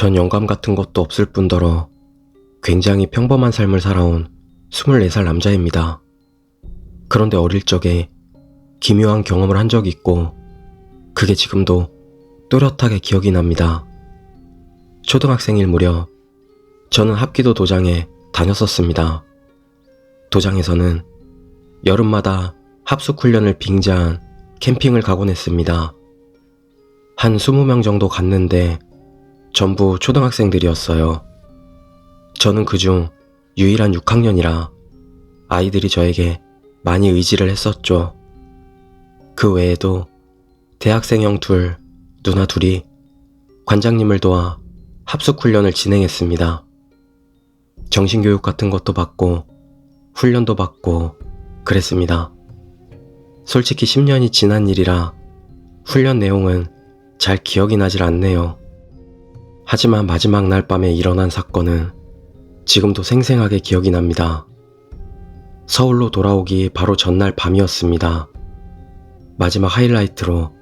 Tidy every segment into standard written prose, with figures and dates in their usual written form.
전 영감 같은 것도 없을 뿐더러 굉장히 평범한 삶을 살아온 24살 남자입니다. 그런데 어릴 적에 기묘한 경험을 한 적이 있고 그게 지금도 또렷하게 기억이 납니다. 초등학생일 무렵 저는 합기도 도장에 다녔었습니다. 도장에서는 여름마다 합숙훈련을 빙자한 캠핑을 가곤 했습니다. 한 20명 정도 갔는데 전부 초등학생들이었어요. 저는 그중 유일한 6학년이라 아이들이 저에게 많이 의지를 했었죠. 그 외에도 대학생 형 누나 둘이 관장님을 도와 합숙훈련을 진행했습니다. 정신교육 같은 것도 받고 훈련도 받고 그랬습니다. 솔직히 10년이 지난 일이라 훈련 내용은 잘 기억이 나질 않네요. 하지만 마지막 날 밤에 일어난 사건은 지금도 생생하게 기억이 납니다. 서울로 돌아오기 바로 전날 밤이었습니다. 마지막 하이라이트로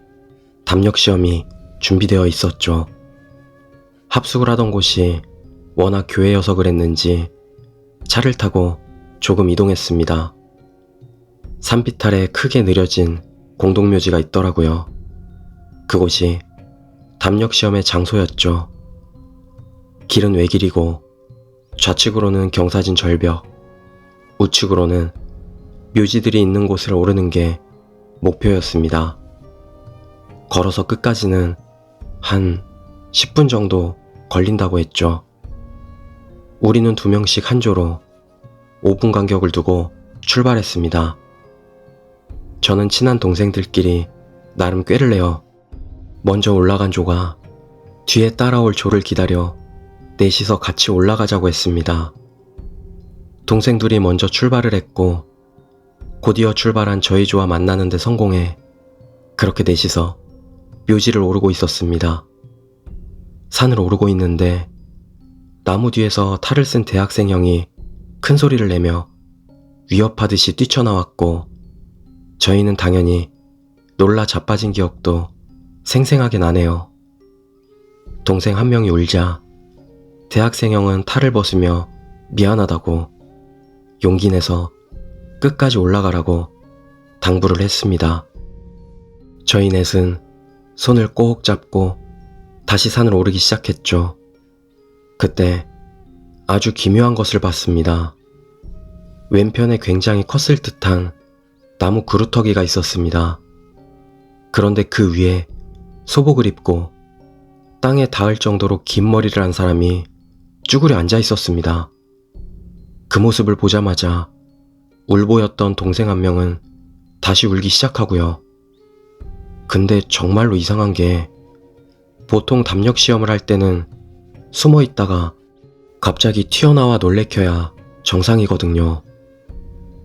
담력 시험이 준비되어 있었죠. 합숙을 하던 곳이 워낙 교회여서 그랬는지 차를 타고 조금 이동했습니다. 산비탈에 크게 느려진 공동묘지가 있더라고요. 그곳이 담력 시험의 장소였죠. 길은 외길이고 좌측으로는 경사진 절벽, 우측으로는 묘지들이 있는 곳을 오르는 게 목표였습니다. 걸어서 끝까지는 한 10분 정도 걸린다고 했죠. 우리는 2명씩 한 조로 5분 간격을 두고 출발했습니다. 저는 친한 동생들끼리 나름 꾀를 내어 먼저 올라간 조가 뒤에 따라올 조를 기다려 넷이서 같이 올라가자고 했습니다. 동생 둘이 먼저 출발을 했고 곧이어 출발한 저희 조와 만나는 데 성공해 그렇게 넷이서 묘지를 오르고 있었습니다. 산을 오르고 있는데 나무 뒤에서 탈을 쓴 대학생 형이 큰 소리를 내며 위협하듯이 뛰쳐나왔고 저희는 당연히 놀라 자빠진 기억도 생생하게 나네요. 동생 한 명이 울자 대학생 형은 탈을 벗으며 미안하다고 용기 내서 끝까지 올라가라고 당부를 했습니다. 저희 넷은 손을 꼭 잡고 다시 산을 오르기 시작했죠. 그때 아주 기묘한 것을 봤습니다. 왼편에 굉장히 컸을 듯한 나무 그루터기가 있었습니다. 그런데 그 위에 소복을 입고 땅에 닿을 정도로 긴 머리를 한 사람이 쭈그려 앉아 있었습니다. 그 모습을 보자마자 울보였던 동생 한 명은 다시 울기 시작하고요. 근데 정말로 이상한 게 보통 담력 시험을 할 때는 숨어 있다가 갑자기 튀어나와 놀래켜야 정상이거든요.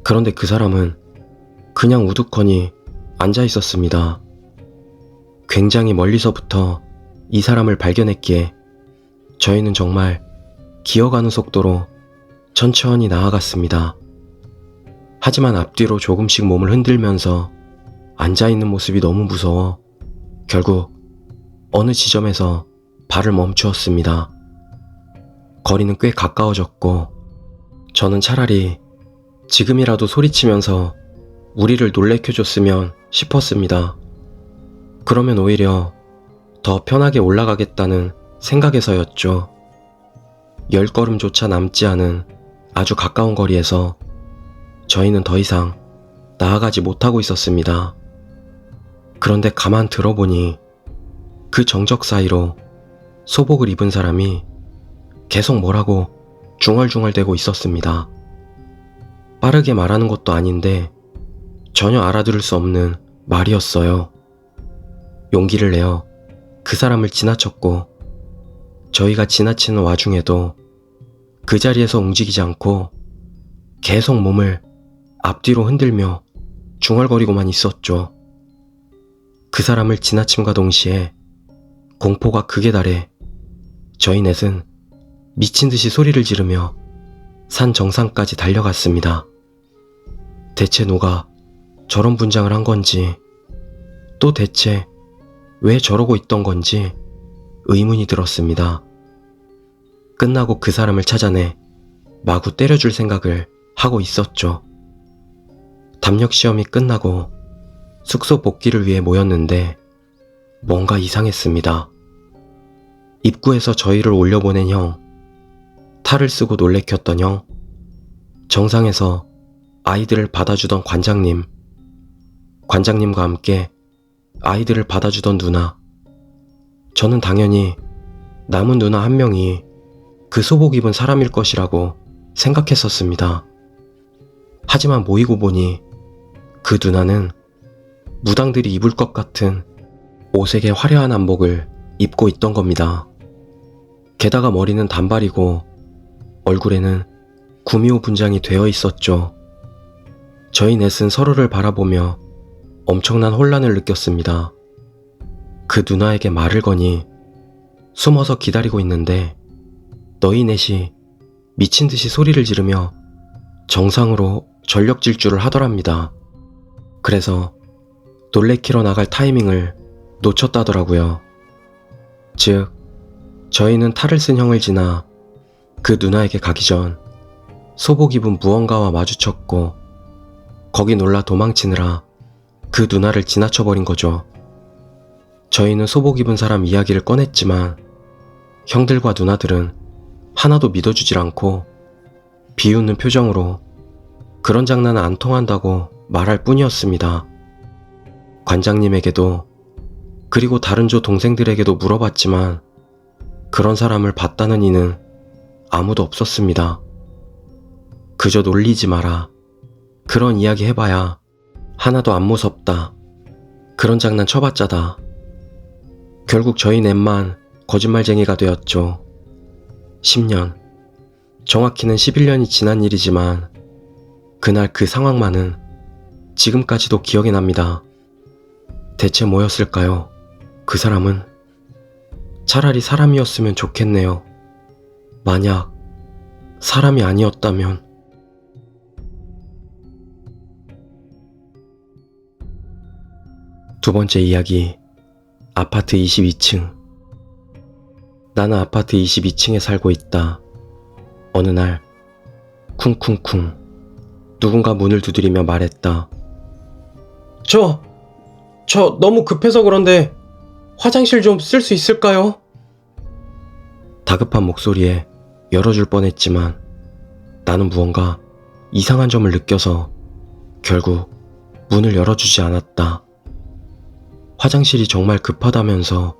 그런데 그 사람은 그냥 우두커니 앉아 있었습니다. 굉장히 멀리서부터 이 사람을 발견했기에 저희는 정말 기어가는 속도로 천천히 나아갔습니다. 하지만 앞뒤로 조금씩 몸을 흔들면서 앉아있는 모습이 너무 무서워 결국 어느 지점에서 발을 멈추었습니다. 거리는 꽤 가까워졌고 저는 차라리 지금이라도 소리치면서 우리를 놀래켜줬으면 싶었습니다. 그러면 오히려 더 편하게 올라가겠다는 생각에서였죠. 10걸음조차 남지 않은 아주 가까운 거리에서 저희는 더 이상 나아가지 못하고 있었습니다. 그런데 가만 들어보니 그 정적 사이로 소복을 입은 사람이 계속 뭐라고 중얼중얼대고 있었습니다. 빠르게 말하는 것도 아닌데 전혀 알아들을 수 없는 말이었어요. 용기를 내어 그 사람을 지나쳤고 저희가 지나치는 와중에도 그 자리에서 움직이지 않고 계속 몸을 앞뒤로 흔들며 중얼거리고만 있었죠. 그 사람을 지나침과 동시에 공포가 극에 달해 저희 넷은 미친 듯이 소리를 지르며 산 정상까지 달려갔습니다. 대체 누가 저런 분장을 한 건지 또 대체 왜 저러고 있던 건지 의문이 들었습니다. 끝나고 그 사람을 찾아내 마구 때려줄 생각을 하고 있었죠. 담력 시험이 끝나고 숙소 복귀를 위해 모였는데 뭔가 이상했습니다. 입구에서 저희를 올려보낸 형, 탈을 쓰고 놀래켰던 형, 정상에서 아이들을 받아주던 관장님과 함께 아이들을 받아주던 누나. 저는 당연히 남은 누나 한 명이 그 소복 입은 사람일 것이라고 생각했었습니다. 하지만 모이고 보니 그 누나는 무당들이 입을 것 같은 오색의 화려한 한복을 입고 있던 겁니다. 게다가 머리는 단발이고 얼굴에는 구미호 분장이 되어 있었죠. 저희 넷은 서로를 바라보며 엄청난 혼란을 느꼈습니다. 그 누나에게 말을 거니 숨어서 기다리고 있는데 너희 넷이 미친 듯이 소리를 지르며 정상으로 전력 질주를 하더랍니다. 그래서 놀래키러 나갈 타이밍을 놓쳤다더라고요. 즉, 저희는 탈을 쓴 형을 지나 그 누나에게 가기 전 소복 입은 무언가와 마주쳤고 거기 놀라 도망치느라 그 누나를 지나쳐버린 거죠. 저희는 소복 입은 사람 이야기를 꺼냈지만 형들과 누나들은 하나도 믿어주질 않고 비웃는 표정으로 그런 장난은 안 통한다고 말할 뿐이었습니다. 관장님에게도 그리고 다른 조 동생들에게도 물어봤지만 그런 사람을 봤다는 이는 아무도 없었습니다. 그저 놀리지 마라. 그런 이야기 해봐야 하나도 안 무섭다. 그런 장난 쳐봤자다. 결국 저희 넷만 거짓말쟁이가 되었죠. 10년, 정확히는 11년이 지난 일이지만 그날 그 상황만은 지금까지도 기억이 납니다. 대체 뭐였을까요? 그 사람은 차라리 사람이었으면 좋겠네요. 만약 사람이 아니었다면. 두 번째 이야기, 아파트 22층. 나는 아파트 22층에 살고 있다. 어느 날 쿵쿵쿵 누군가 문을 두드리며 말했다. 저 너무 급해서 그런데 화장실 좀 쓸 수 있을까요? 다급한 목소리에 열어줄 뻔했지만 나는 무언가 이상한 점을 느껴서 결국 문을 열어주지 않았다. 화장실이 정말 급하다면서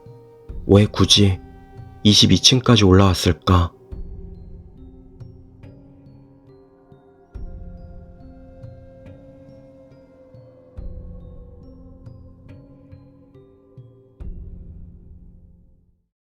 왜 굳이 22층까지 올라왔을까?